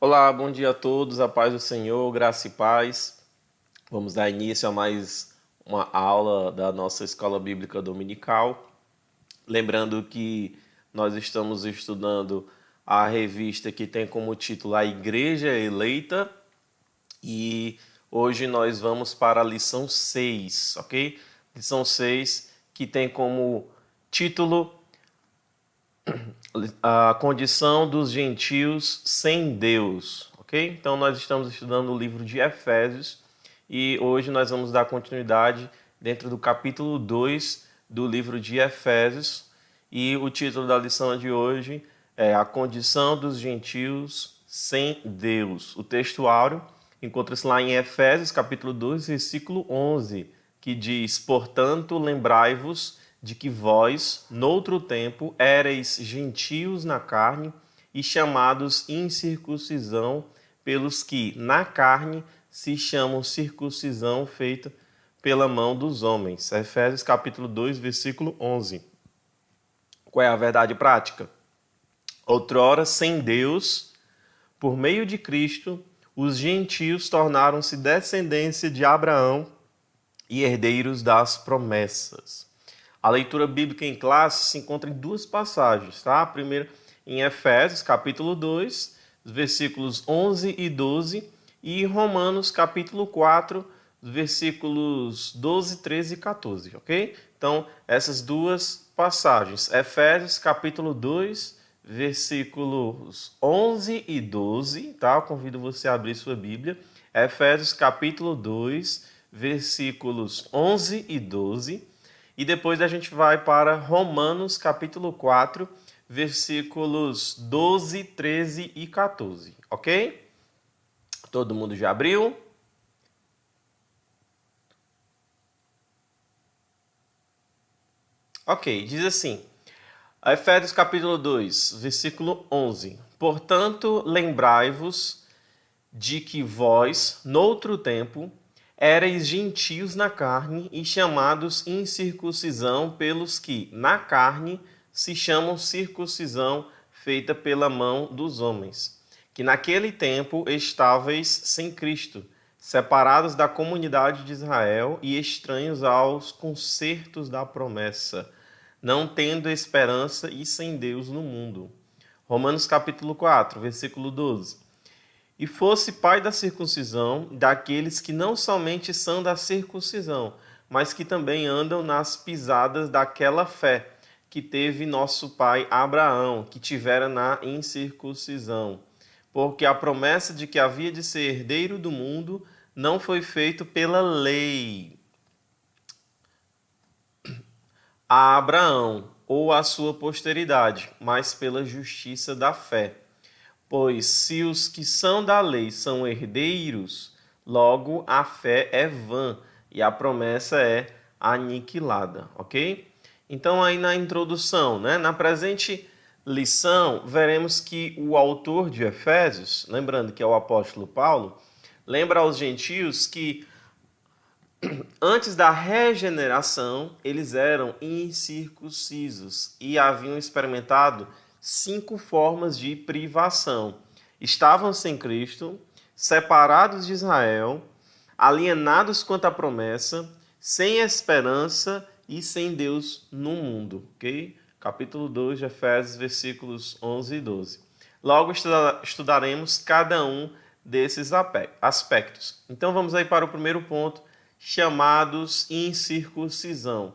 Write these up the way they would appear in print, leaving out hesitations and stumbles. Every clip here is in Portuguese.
Olá, bom dia a todos, a paz do Senhor, graça e paz. Vamos dar início a mais uma aula da nossa Escola Bíblica Dominical. Lembrando que nós estamos estudando a revista que tem como título A Igreja Eleita e hoje nós vamos para a lição 6, ok? Lição 6 que tem como título a condição dos gentios sem Deus, ok? Então nós estamos estudando o livro de Efésios e hoje nós vamos dar continuidade dentro do capítulo 2 do livro de Efésios e o título da lição de hoje é A Condição dos Gentios sem Deus. O texto áureo encontra-se lá em Efésios capítulo 2, versículo 11, que diz: Portanto, lembrai-vos de que vós, noutro tempo, éreis gentios na carne e chamados incircuncisão pelos que, na carne, se chamam circuncisão feita pela mão dos homens. Efésios capítulo 2, versículo 11. Qual é a verdade prática? Outrora, sem Deus, por meio de Cristo, os gentios tornaram-se descendência de Abraão e herdeiros das promessas. A leitura bíblica em classe se encontra em duas passagens, tá? A primeira em Efésios, capítulo 2, versículos 11 e 12, e em Romanos, capítulo 4, versículos 12, 13 e 14, ok? Então, essas duas passagens, Efésios, capítulo 2, versículos 11 e 12, tá? Eu convido você a abrir sua Bíblia. Efésios, capítulo 2, versículos 11 e 12. E depois a gente vai para Romanos, capítulo 4, versículos 12, 13 e 14, ok? Todo mundo já abriu? Ok, diz assim, Efésios capítulo 2, versículo 11. Portanto, lembrai-vos de que vós, noutro tempo, éreis gentios na carne e chamados incircuncisão pelos que, na carne, se chamam circuncisão feita pela mão dos homens, que naquele tempo estáveis sem Cristo, separados da comunidade de Israel e estranhos aos concertos da promessa, não tendo esperança e sem Deus no mundo. Romanos capítulo 4, versículo 12. E fosse pai da circuncisão daqueles que não somente são da circuncisão, mas que também andam nas pisadas daquela fé que teve nosso pai Abraão, que tivera na incircuncisão. Porque a promessa de que havia de ser herdeiro do mundo não foi feita pela lei a Abraão ou a sua posteridade, mas pela justiça da fé. Pois se os que são da lei são herdeiros, logo a fé é vã e a promessa é aniquilada, ok? Então aí na introdução, na presente lição, veremos que o autor de Efésios, lembrando que é o apóstolo Paulo, lembra aos gentios que antes da regeneração, eles eram incircuncisos e haviam experimentado 5 formas de privação. Estavam sem Cristo, separados de Israel, alienados quanto à promessa, sem esperança e sem Deus no mundo. Ok? Capítulo 2 de Efésios, versículos 11 e 12. Logo estudaremos cada um desses aspectos. Então vamos aí para o primeiro ponto, chamados incircuncisão.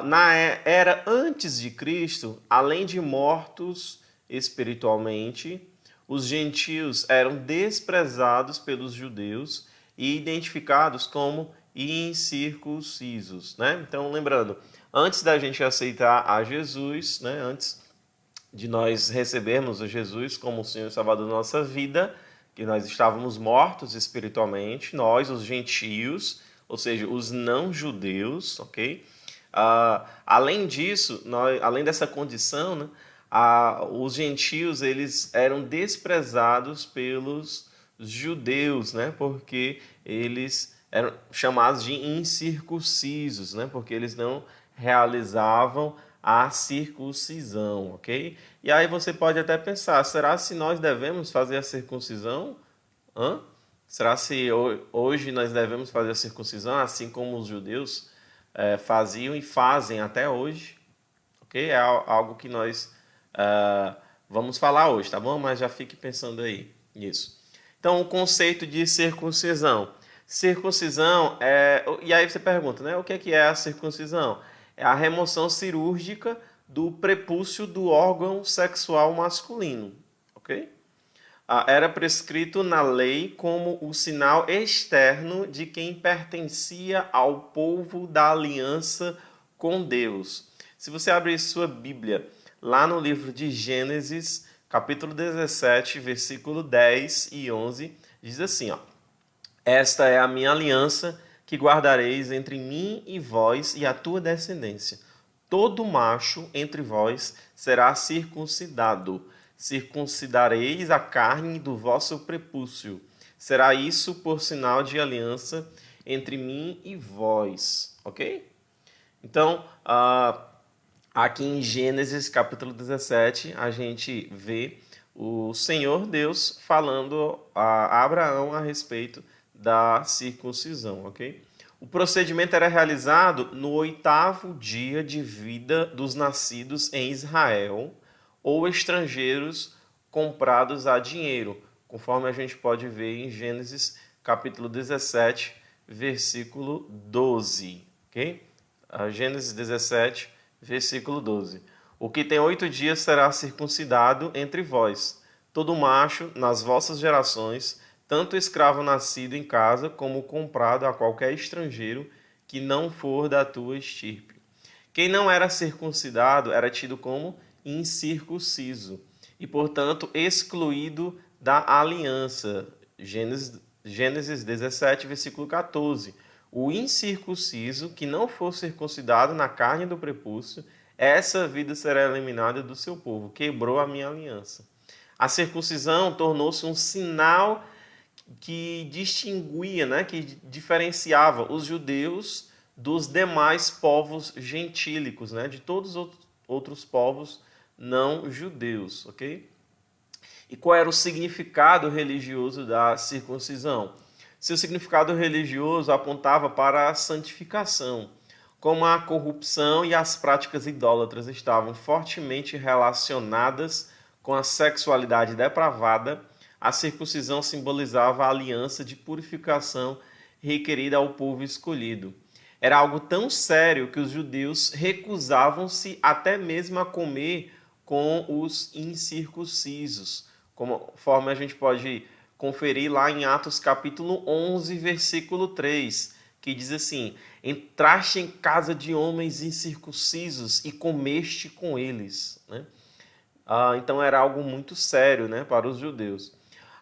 Na era antes de Cristo, além de mortos espiritualmente, os gentios eram desprezados pelos judeus e identificados como incircuncisos, Então, lembrando, antes da gente aceitar a Jesus, antes de nós recebermos a Jesus como o Senhor e Salvador da nossa vida, que nós estávamos mortos espiritualmente, nós, os gentios, ou seja, os não-judeus, ok? Além disso, além dessa condição, os gentios eles eram desprezados pelos judeus, porque eles eram chamados de incircuncisos, porque eles não realizavam a circuncisão, ok? E aí você pode até pensar, será se nós devemos fazer a circuncisão? Será se hoje nós devemos fazer a circuncisão, assim como os judeus faziam e fazem até hoje? Ok? É algo que nós vamos falar hoje, tá bom? Mas já fique pensando aí nisso. Então, o conceito de circuncisão. Circuncisão é... E aí você pergunta, né? O que é a circuncisão? É a remoção cirúrgica do prepúcio do órgão sexual masculino, ok? Era prescrito na lei como o sinal externo de quem pertencia ao povo da aliança com Deus. Se você abrir sua Bíblia, lá no livro de Gênesis, capítulo 17, versículo 10 e 11, diz assim, ó: Esta é a minha aliança que guardareis entre mim e vós e a tua descendência. Todo macho entre vós será circuncidado. Circuncidareis a carne do vosso prepúcio. Será isso por sinal de aliança entre mim e vós. Ok? Então, aqui em Gênesis capítulo 17, a gente vê o Senhor Deus falando a Abraão a respeito da circuncisão, ok? O procedimento era realizado no 8º dia de vida dos nascidos em Israel ou estrangeiros comprados a dinheiro, conforme a gente pode ver em Gênesis capítulo 17, versículo 12, ok? Gênesis 17, versículo 12. O que tem 8 dias será circuncidado entre vós, todo macho nas vossas gerações, tanto escravo nascido em casa como comprado a qualquer estrangeiro que não for da tua estirpe. Quem não era circuncidado era tido como incircunciso e, portanto, excluído da aliança. Gênesis 17, versículo 14. O incircunciso que não for circuncidado na carne do prepúcio, essa vida será eliminada do seu povo. Quebrou a minha aliança. A circuncisão tornou-se um sinal que distinguia, né, que diferenciava os judeus dos demais povos gentílicos, né, de todos os outros povos não judeus, ok? E qual era o significado religioso da circuncisão? Seu significado religioso apontava para a santificação. Como a corrupção e as práticas idólatras estavam fortemente relacionadas com a sexualidade depravada, a circuncisão simbolizava a aliança de purificação requerida ao povo escolhido. Era algo tão sério que os judeus recusavam-se até mesmo a comer com os incircuncisos, conforme a gente pode conferir lá em Atos capítulo 11, versículo 3, que diz assim: entraste em casa de homens incircuncisos e comeste com eles, né? Então era algo muito sério, né, para os judeus.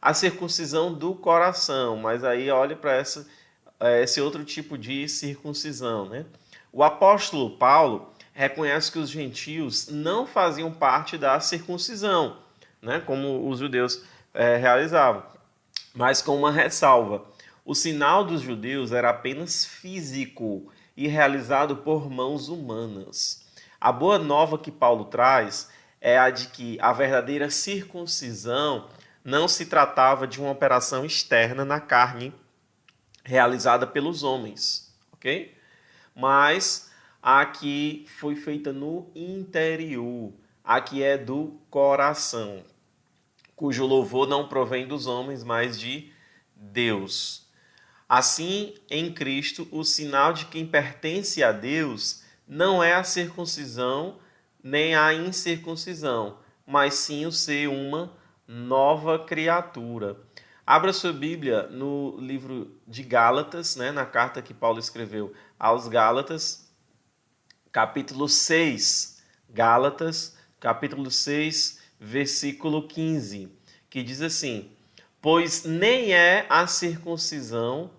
A circuncisão do coração, mas aí olha para esse outro tipo de circuncisão, né? O apóstolo Paulo reconhece que os gentios não faziam parte da circuncisão, né, como os judeus realizavam, mas com uma ressalva. O sinal dos judeus era apenas físico e realizado por mãos humanas. A boa nova que Paulo traz é a de que a verdadeira circuncisão não se tratava de uma operação externa na carne realizada pelos homens, ok? Mas a que foi feita no interior, a que é do coração, cujo louvor não provém dos homens, mas de Deus. Assim, em Cristo, o sinal de quem pertence a Deus não é a circuncisão nem a incircuncisão, mas sim o ser uma nova criatura. Abra sua Bíblia no livro de Gálatas, né, na carta que Paulo escreveu aos Gálatas, capítulo 6. Gálatas, capítulo 6, versículo 15, que diz assim: pois nem a circuncisão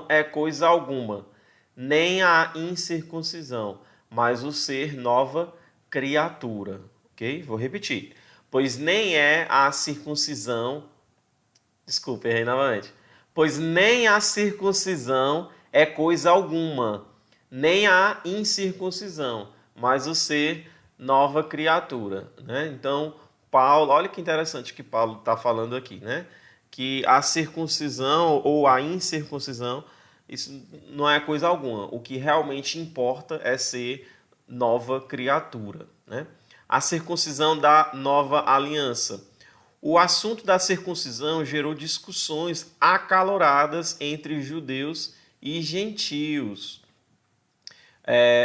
é coisa alguma, nem a incircuncisão, mas o ser nova criatura. Ok? Vou repetir. Pois nem a circuncisão... Desculpe, errei novamente. Pois nem a circuncisão é coisa alguma, nem a incircuncisão, mas o ser nova criatura, né? Então, Paulo, olha que interessante que Paulo está falando aqui, né? Que a circuncisão ou a incircuncisão, isso não é coisa alguma. O que realmente importa é ser nova criatura, né? A circuncisão da nova aliança. O assunto da circuncisão gerou discussões acaloradas entre judeus e gentios.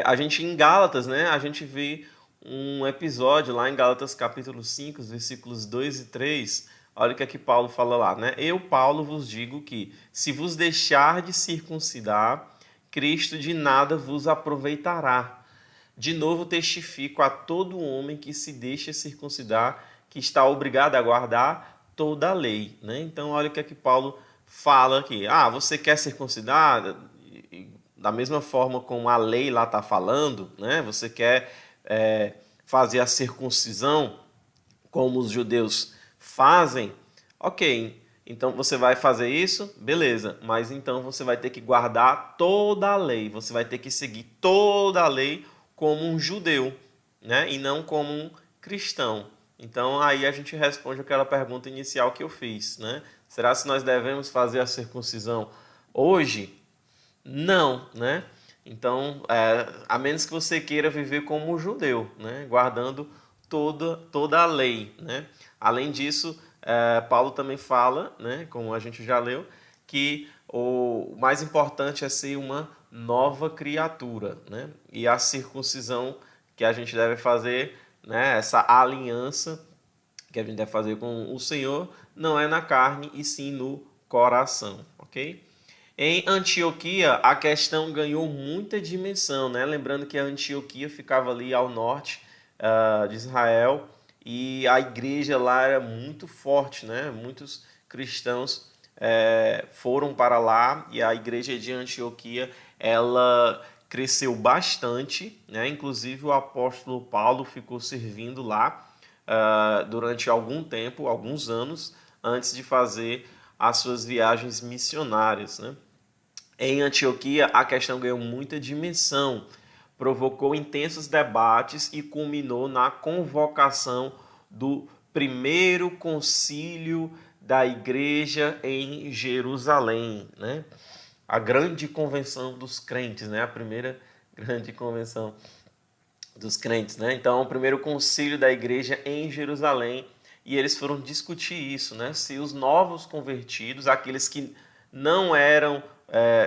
A gente em Gálatas, né, a gente vê um episódio lá em Gálatas capítulo 5, versículos 2 e 3. Olha o que é que Paulo fala lá, né? Eu, Paulo, vos digo que, se vos deixar de circuncidar, Cristo de nada vos aproveitará. De novo testifico a todo homem que se deixa circuncidar, que está obrigado a guardar toda a lei, né? Então, olha o que é que Paulo fala aqui. Você quer circuncidar? Da mesma forma como a lei lá está falando, né? Você quer fazer a circuncisão como os judeus fazem? Ok, então você vai fazer isso? Beleza, mas então você vai ter que guardar toda a lei, você vai ter que seguir toda a lei como um judeu, né? E não como um cristão. Então aí a gente responde aquela pergunta inicial que eu fiz, né? Será que nós devemos fazer a circuncisão hoje? Não, né? Então, a menos que você queira viver como um judeu, né? Guardando toda a lei, né? Além disso, Paulo também fala, né? Como a gente já leu, que o mais importante é ser uma nova criatura, né? E a circuncisão que a gente deve fazer, né? Essa aliança que a gente deve fazer com o Senhor não é na carne e sim no coração, ok? Em Antioquia, a questão ganhou muita dimensão, né? Lembrando que a Antioquia ficava ali ao norte de Israel e a igreja lá era muito forte, né? Muitos cristãos foram para lá e a igreja de Antioquia ela cresceu bastante, né? Inclusive o apóstolo Paulo ficou servindo lá durante algum tempo, alguns anos, antes de fazer as suas viagens missionárias, né? Em Antioquia, a questão ganhou muita dimensão, provocou intensos debates e culminou na convocação do primeiro concílio da igreja em Jerusalém, né? A grande convenção dos crentes, né? A primeira grande convenção dos crentes, né? Então, o primeiro concílio da igreja em Jerusalém, e eles foram discutir isso, né? Se os novos convertidos, aqueles que não eram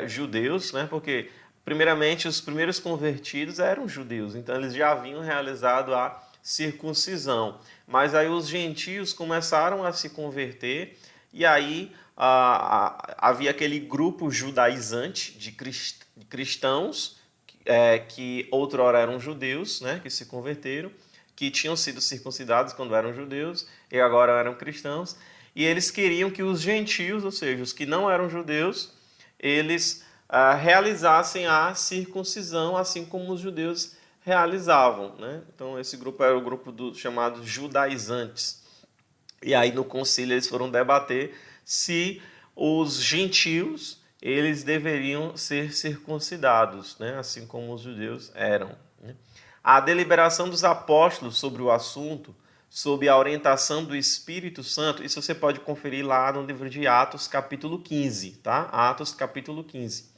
judeus, né? Porque primeiramente os primeiros convertidos eram judeus, então eles já haviam realizado a circuncisão. Mas aí os gentios começaram a se converter e aí havia aquele grupo judaizante de cristãos que outrora eram judeus, né? Que se converteram, que tinham sido circuncidados quando eram judeus e agora eram cristãos. E eles queriam que os gentios, ou seja, os que não eram judeus, eles realizassem a circuncisão, assim como os judeus realizavam, né? Então, esse grupo era o grupo dos chamados judaizantes. E aí, no concílio, eles foram debater se os gentios eles deveriam ser circuncidados, né? Assim como os judeus eram, né? A deliberação dos apóstolos sobre o assunto, sob a orientação do Espírito Santo, isso você pode conferir lá no livro de Atos, capítulo 15, tá? Atos, capítulo 15.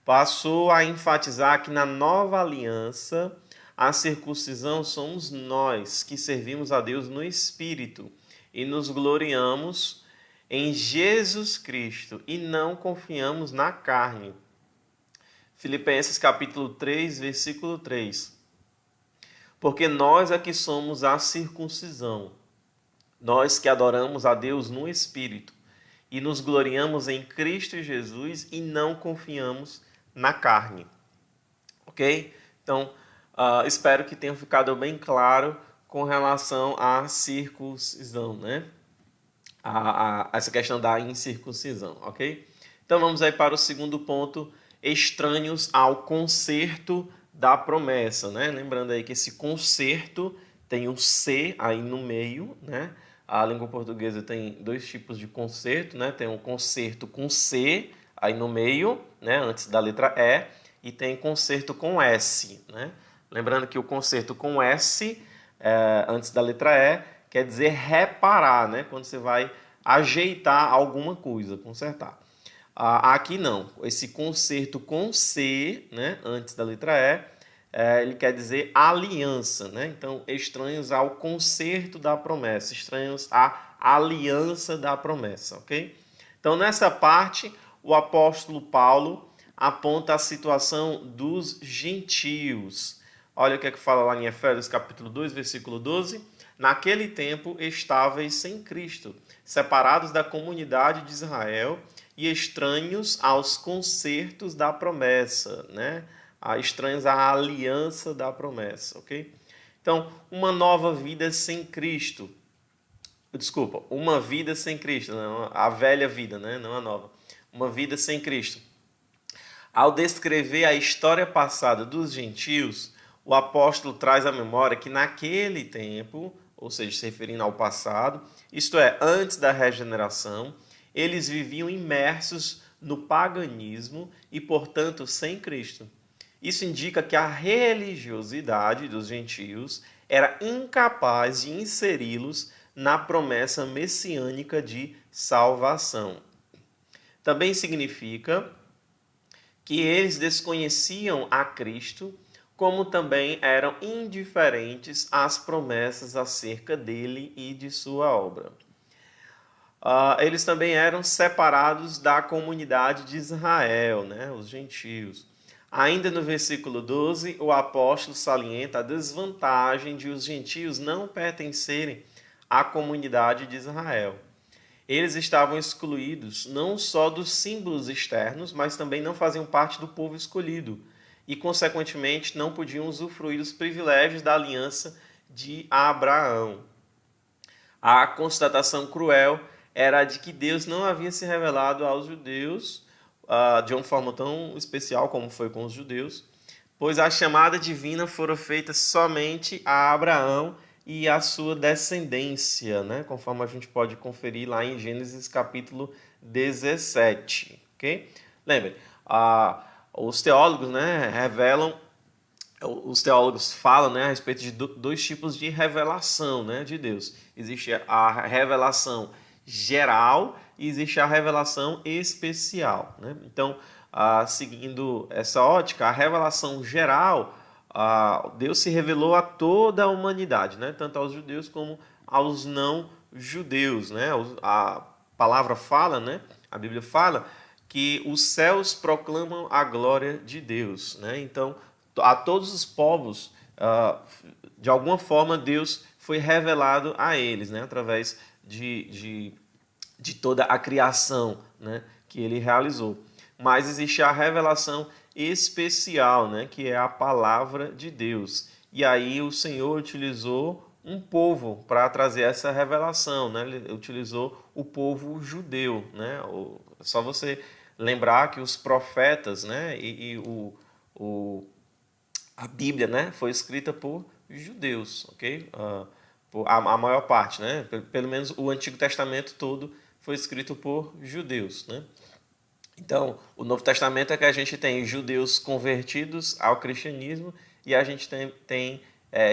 Passou a enfatizar que na nova aliança, a circuncisão somos nós que servimos a Deus no Espírito e nos gloriamos em Jesus Cristo e não confiamos na carne. Filipenses, capítulo 3, versículo 3. Porque nós é que somos a circuncisão, nós que adoramos a Deus no Espírito e nos gloriamos em Cristo Jesus e não confiamos na carne. Ok? Então, espero que tenha ficado bem claro com relação à circuncisão, né? Essa questão da incircuncisão, ok? Então, vamos aí para o segundo ponto, estranhos ao concerto da promessa, né? Lembrando aí que esse concerto tem um C aí no meio, né? A língua portuguesa tem dois tipos de concerto, né? Tem um concerto com C aí no meio, né? Antes da letra E, e tem concerto com S, né? Lembrando que o concerto com S, antes da letra E, quer dizer reparar, né? Quando você vai ajeitar alguma coisa, consertar. Aqui não, esse concerto com C, né? Antes da letra E, ele quer dizer aliança, né? Então, estranhos ao concerto da promessa, estranhos à aliança da promessa, ok? Então, nessa parte, o apóstolo Paulo aponta a situação dos gentios. Olha o que é que fala lá em Efésios capítulo 2, versículo 12. Naquele tempo estáveis sem Cristo, separados da comunidade de Israel e estranhos aos concertos da promessa, né? Estranhos à aliança da promessa, ok? Então, uma nova vida sem Cristo. Desculpa, uma vida sem Cristo, não, a velha vida, né? Não a nova. Uma vida sem Cristo. Ao descrever a história passada dos gentios, o apóstolo traz à memória que naquele tempo, ou seja, se referindo ao passado, isto é, antes da regeneração, eles viviam imersos no paganismo e, portanto, sem Cristo. Isso indica que a religiosidade dos gentios era incapaz de inseri-los na promessa messiânica de salvação. Também significa que eles desconheciam a Cristo, como também eram indiferentes às promessas acerca dele e de sua obra. Eles também eram separados da comunidade de Israel, né, os gentios. Ainda no versículo 12, o apóstolo salienta a desvantagem de os gentios não pertencerem à comunidade de Israel. Eles estavam excluídos não só dos símbolos externos, mas também não faziam parte do povo escolhido e, consequentemente, não podiam usufruir dos privilégios da aliança de Abraão. A constatação cruel era a de que Deus não havia se revelado aos judeus de uma forma tão especial como foi com os judeus, pois a chamada divina fora feita somente a Abraão e a sua descendência, né? Conforme a gente pode conferir lá em Gênesis capítulo 17. Okay? Lembre, os teólogos, né, os teólogos falam, né, a respeito de dois tipos de revelação, né, de Deus. Existe a revelação geral e existe a revelação especial, né? Então, seguindo essa ótica, a revelação geral, Deus se revelou a toda a humanidade, né? Tanto aos judeus como aos não judeus, né? A palavra fala, né? A Bíblia fala que os céus proclamam a glória de Deus, né? Então, a todos os povos, de alguma forma, Deus foi revelado a eles, né? Através de toda a criação, né? Que ele realizou. Mas existe a revelação especial, né? Que é a palavra de Deus. E aí o Senhor utilizou um povo para trazer essa revelação, né? Ele utilizou o povo judeu, né? Só você lembrar que os profetas, né? A Bíblia, né? Foi escrita por judeus, ok? A maior parte, né? Pelo menos o Antigo Testamento todo foi escrito por judeus, né? Então, o Novo Testamento é que a gente tem judeus convertidos ao cristianismo e a gente tem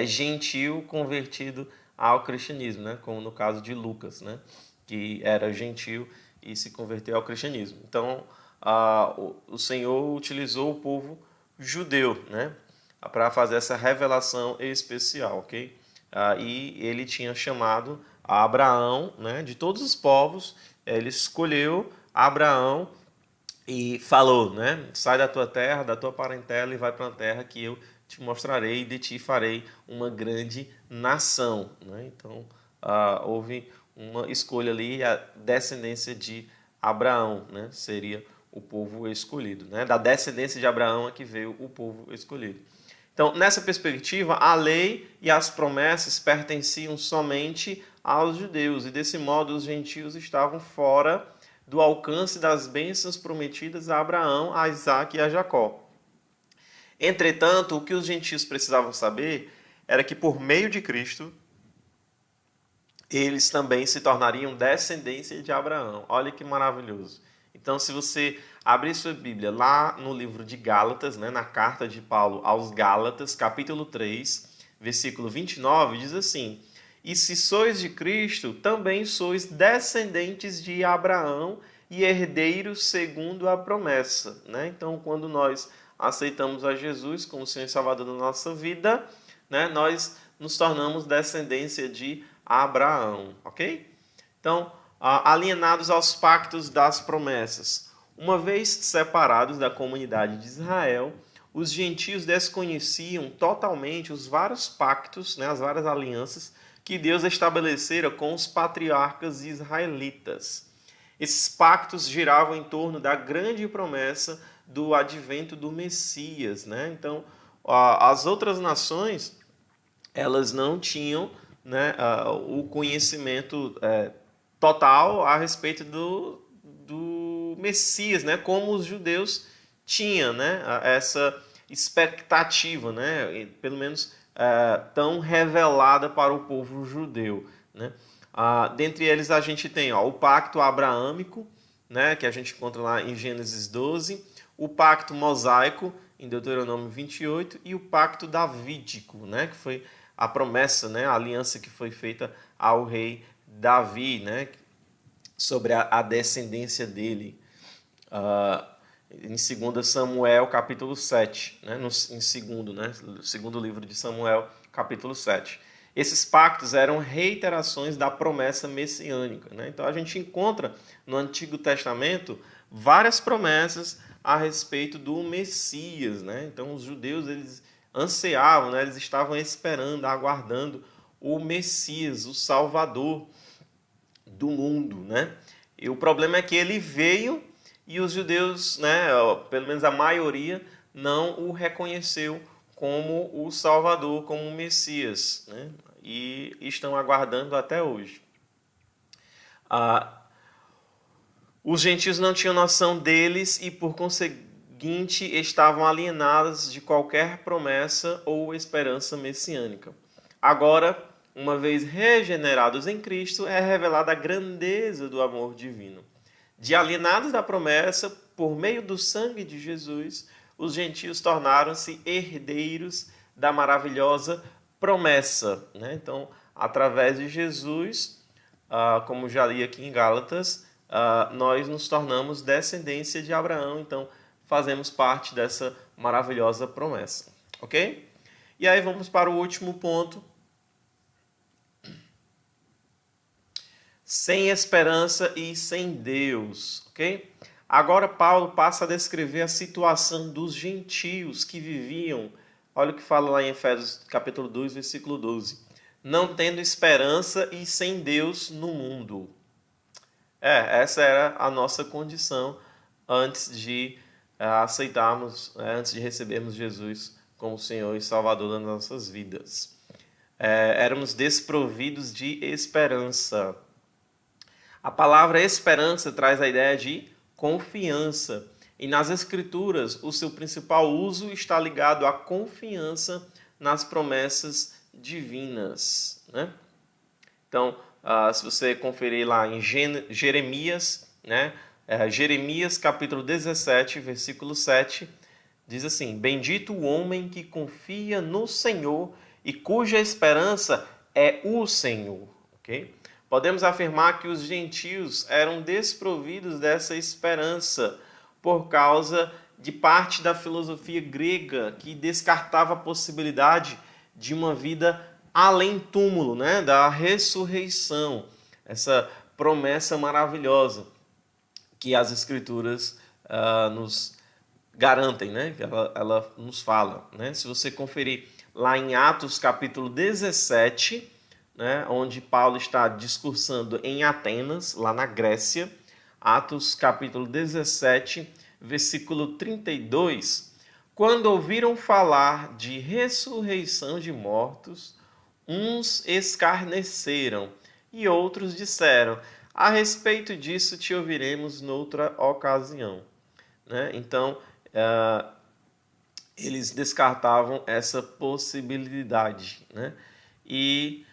gentil convertido ao cristianismo, né? Como no caso de Lucas, né? Que era gentil e se converteu ao cristianismo. Então, o Senhor utilizou o povo judeu, né? Para fazer essa revelação especial, ok? E ele tinha chamado a Abraão, né? De todos os povos, ele escolheu Abraão e falou, né? Sai da tua terra, da tua parentela e vai para uma terra que eu te mostrarei e de ti farei uma grande nação, né? Então, houve uma escolha ali, a descendência de Abraão, né? Seria o povo escolhido, né? Da descendência de Abraão é que veio o povo escolhido. Então, nessa perspectiva, a lei e as promessas pertenciam somente aos judeus, e desse modo os gentios estavam fora do alcance das bênçãos prometidas a Abraão, a Isaac e a Jacó. Entretanto, o que os gentios precisavam saber era que por meio de Cristo, eles também se tornariam descendência de Abraão. Olha que maravilhoso. Então, se você abrir sua Bíblia lá no livro de Gálatas, né, na carta de Paulo aos Gálatas, capítulo 3, versículo 29, diz assim: E se sois de Cristo, também sois descendentes de Abraão e herdeiros segundo a promessa. Né? Então, quando nós aceitamos a Jesus como Senhor e Salvador da nossa vida, né, nós nos tornamos descendência de Abraão, ok? Então, alienados aos pactos das promessas. Uma vez separados da comunidade de Israel, os gentios desconheciam totalmente os vários pactos, né, as várias alianças que Deus estabelecera com os patriarcas israelitas. Esses pactos giravam em torno da grande promessa do advento do Messias, né? Então, as outras nações, elas não tinham, né, o conhecimento total a respeito do Messias, né? Como os judeus tinham, né? Essa expectativa, né? Pelo menos tão revelada para o povo judeu, né? Dentre eles a gente tem o pacto abraâmico, né? Que a gente encontra lá em Gênesis 12, o pacto mosaico em Deuteronômio 28 e o pacto davídico, né? Que foi a promessa, né? A aliança que foi feita ao rei Davi, né? Sobre a descendência dele. Em 2 Samuel, capítulo 7, né? Segundo livro de Samuel, capítulo 7. Esses pactos eram reiterações da promessa messiânica, né? Então a gente encontra no Antigo Testamento várias promessas a respeito do Messias, né? Então os judeus, eles ansiavam, né? Eles estavam esperando, aguardando o Messias, o Salvador do mundo, né? E o problema é que ele veio e os judeus, né, pelo menos a maioria, não o reconheceu como o Salvador, como o Messias, né? E estão aguardando até hoje. Os gentios não tinham noção deles e, por conseguinte, estavam alienados de qualquer promessa ou esperança messiânica. Agora, uma vez regenerados em Cristo, é revelada a grandeza do amor divino. De alienados da promessa, por meio do sangue de Jesus, os gentios tornaram-se herdeiros da maravilhosa promessa, né? Então, através de Jesus, como já li aqui em Gálatas, nós nos tornamos descendência de Abraão, então fazemos parte dessa maravilhosa promessa, ok? E aí vamos para o último ponto. Sem esperança e sem Deus, ok? Agora Paulo passa a descrever a situação dos gentios que viviam, olha o que fala lá em Efésios capítulo 2, versículo 12, não tendo esperança e sem Deus no mundo. Essa era a nossa condição antes de aceitarmos, antes de recebermos Jesus como Senhor e Salvador das nossas vidas. Éramos desprovidos de esperança. A palavra esperança traz a ideia de confiança. E nas Escrituras, o seu principal uso está ligado à confiança nas promessas divinas, né? Então, se você conferir lá em Jeremias, né? Jeremias capítulo 17, versículo 7, diz assim: Bendito o homem que confia no Senhor e cuja esperança é o Senhor. Ok? Podemos afirmar que os gentios eram desprovidos dessa esperança por causa de parte da filosofia grega que descartava a possibilidade de uma vida além túmulo, né? Da ressurreição, essa promessa maravilhosa que as Escrituras nos garantem, né? Que ela nos fala, né? Se você conferir lá em Atos capítulo 17, né, onde Paulo está discursando em Atenas, lá na Grécia, Atos capítulo 17, versículo 32, quando ouviram falar de ressurreição de mortos, uns escarneceram e outros disseram: a respeito disso te ouviremos noutra ocasião. Né? Então, eles descartavam essa possibilidade. Né? E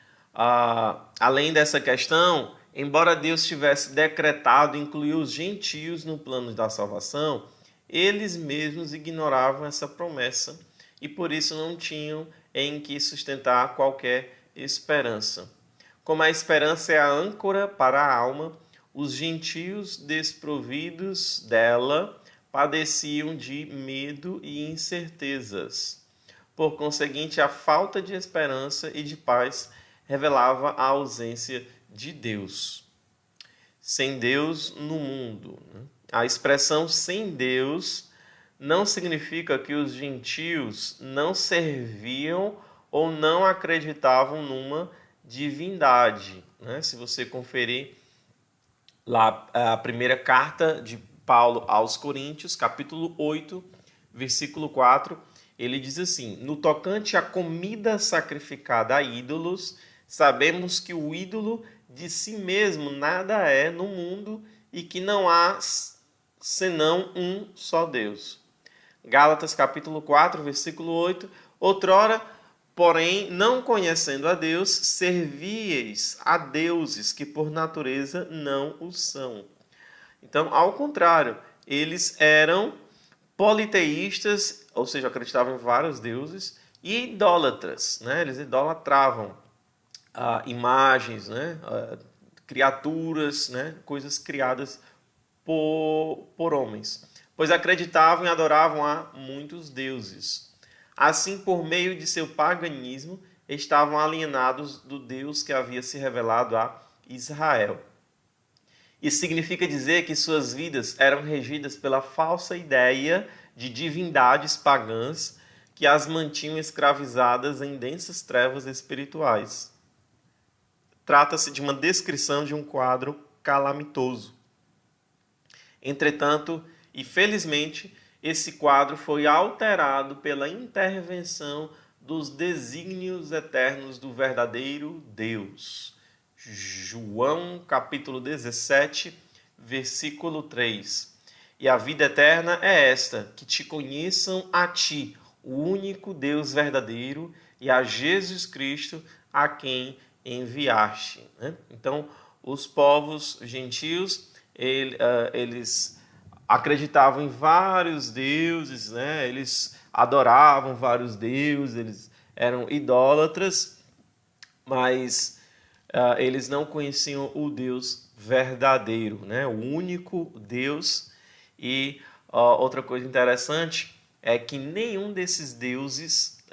além dessa questão, embora Deus tivesse decretado incluir os gentios no plano da salvação, eles mesmos ignoravam essa promessa e por isso não tinham em que sustentar qualquer esperança. Como a esperança é a âncora para a alma, os gentios desprovidos dela padeciam de medo e incertezas. Por conseguinte, a falta de esperança e de paz revelava a ausência de Deus. Sem Deus no mundo. A expressão sem Deus não significa que os gentios não serviam ou não acreditavam numa divindade. Se você conferir lá a primeira carta de Paulo aos Coríntios, capítulo 8, versículo 4, ele diz assim: no tocante à comida sacrificada a ídolos, sabemos que o ídolo de si mesmo nada é no mundo e que não há senão um só Deus. Gálatas capítulo 4, versículo 8, outrora, porém, não conhecendo a Deus, servíeis a deuses que por natureza não o são. Então, ao contrário, eles eram politeístas, ou seja, acreditavam em vários deuses, e idólatras, Eles idolatravam imagens, criaturas, coisas criadas por homens, pois acreditavam e adoravam a muitos deuses. Assim, por meio de seu paganismo, estavam alienados do Deus que havia se revelado a Israel. Isso significa dizer que suas vidas eram regidas pela falsa ideia de divindades pagãs que as mantinham escravizadas em densas trevas espirituais. Trata-se de uma descrição de um quadro calamitoso. Entretanto, e felizmente, esse quadro foi alterado pela intervenção dos desígnios eternos do verdadeiro Deus. João capítulo 17, versículo 3. E a vida eterna é esta, que te conheçam a ti, o único Deus verdadeiro, e a Jesus Cristo, a quem enviaste. Então, os povos gentios, eles acreditavam em vários deuses, Eles adoravam vários deuses, eles eram idólatras, mas eles não conheciam o Deus verdadeiro, o único Deus. E outra coisa interessante é que nenhum desses deuses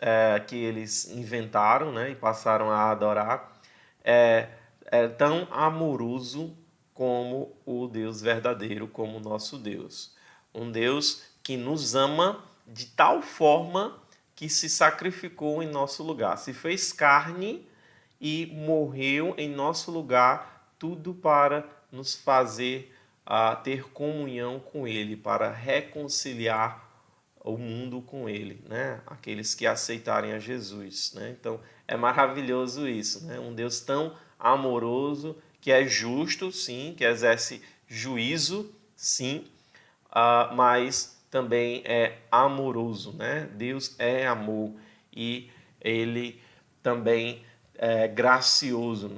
que eles inventaram, e passaram a adorar é tão amoroso como o Deus verdadeiro, como o nosso Deus. Um Deus que nos ama de tal forma que se sacrificou em nosso lugar, se fez carne e morreu em nosso lugar, tudo para nos fazer ter comunhão com Ele, para reconciliar o mundo com Ele, Aqueles que aceitarem a Jesus, Então, é maravilhoso isso, Um Deus tão amoroso, que é justo, sim, que exerce juízo, sim, mas também é amoroso, Deus é amor e Ele também é gracioso,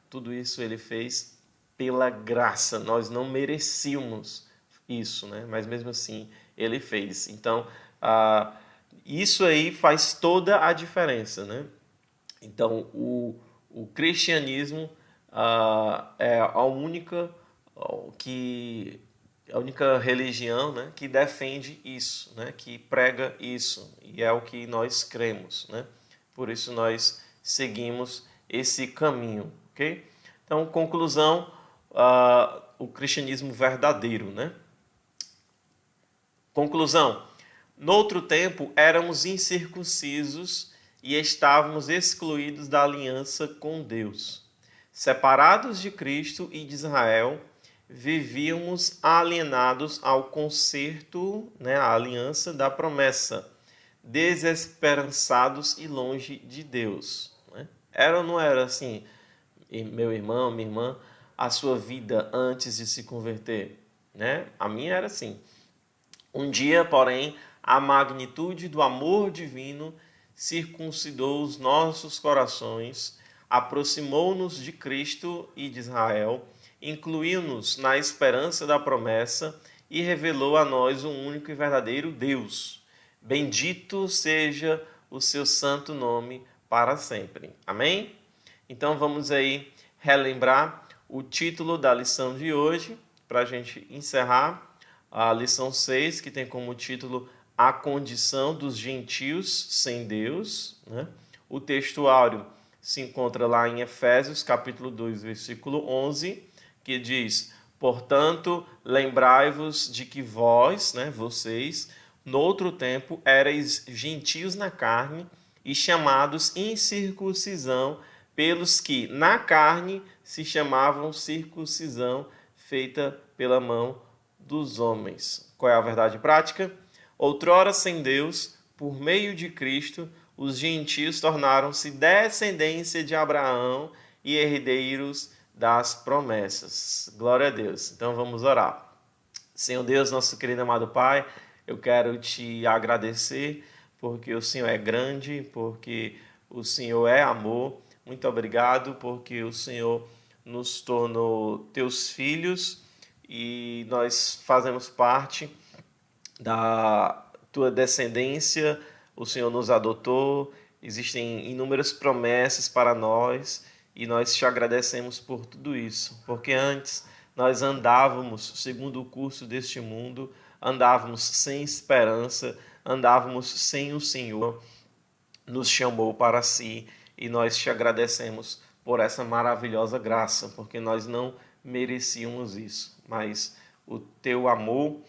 Tudo isso Ele fez pela graça. Nós não merecíamos isso, Mas mesmo assim Ele fez. Então, isso aí faz toda a diferença, Então, o cristianismo é a única religião, que defende isso, que prega isso, e é o que nós cremos, Por isso nós seguimos esse caminho, ok? Então, conclusão, o cristianismo verdadeiro, Conclusão, noutro tempo éramos incircuncisos e estávamos excluídos da aliança com Deus. Separados de Cristo e de Israel, vivíamos alienados ao concerto, a aliança da promessa, desesperançados e longe de Deus. Era ou não era assim, meu irmão, minha irmã, a sua vida antes de se converter? A minha era assim. Um dia, porém, a magnitude do amor divino circuncidou os nossos corações, aproximou-nos de Cristo e de Israel, incluiu-nos na esperança da promessa e revelou a nós o único e verdadeiro Deus. Bendito seja o seu santo nome para sempre. Amém? Então vamos aí relembrar o título da lição de hoje, para a gente encerrar a lição 6, que tem como título A Condição dos Gentios sem Deus, né? O texto áureo se encontra lá em Efésios, capítulo 2, versículo 11, que diz: portanto, lembrai-vos de que vós, né, vocês, no outro tempo, erais gentios na carne e chamados incircuncisão pelos que na carne se chamavam circuncisão feita pela mão dos homens. Qual é a verdade prática? Outrora sem Deus, por meio de Cristo, os gentios tornaram-se descendência de Abraão e herdeiros das promessas. Glória a Deus. Então vamos orar. Senhor Deus, nosso querido amado Pai, eu quero te agradecer porque o Senhor é grande, porque o Senhor é amor. Muito obrigado porque o Senhor nos tornou teus filhos e nós fazemos parte da tua descendência. O Senhor nos adotou, existem inúmeras promessas para nós e nós te agradecemos por tudo isso, porque antes nós andávamos segundo o curso deste mundo, andávamos sem esperança, andávamos sem o Senhor, nos chamou para si e nós te agradecemos por essa maravilhosa graça, porque nós não merecíamos isso, mas o teu amor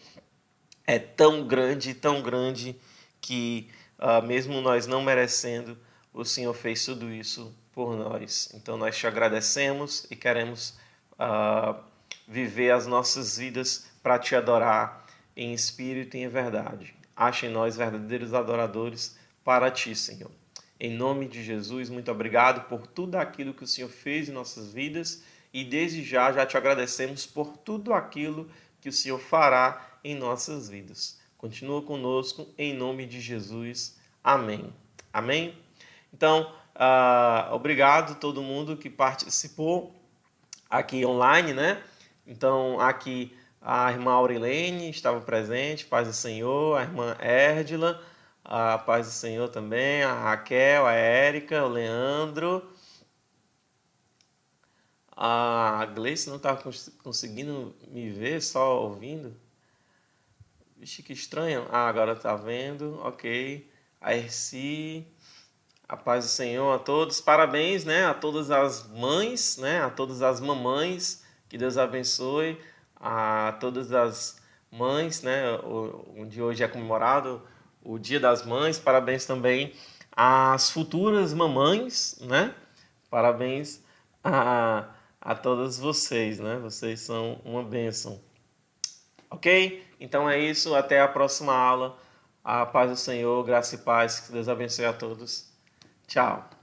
é tão grande que mesmo nós não merecendo, o Senhor fez tudo isso por nós. Então nós te agradecemos e queremos viver as nossas vidas para te adorar em espírito e em verdade. Ache em nós verdadeiros adoradores para ti, Senhor. Em nome de Jesus, muito obrigado por tudo aquilo que o Senhor fez em nossas vidas e desde já te agradecemos por tudo aquilo que o Senhor fará em nossas vidas. Continua conosco, em nome de Jesus. Amém. Amém? Então, obrigado a todo mundo que participou aqui online, né? Então, aqui a irmã Aurilene estava presente, paz do Senhor, a irmã Érdila, a paz do Senhor também, a Raquel, a Érica, o Leandro, a Gleice não estava conseguindo me ver, só ouvindo. Vixe, que estranho. Agora está vendo, ok. A Erci, a paz do Senhor a todos. Parabéns, né, a todas as mães, né, a todas as mamães. Que Deus abençoe a todas as mães, né, onde hoje é comemorado o Dia das Mães. Parabéns também às futuras mamães, né? Parabéns a todas vocês, né? Vocês são uma bênção. Ok? Então é isso. Até a próxima aula. A paz do Senhor, graça e paz. Que Deus abençoe a todos. Tchau.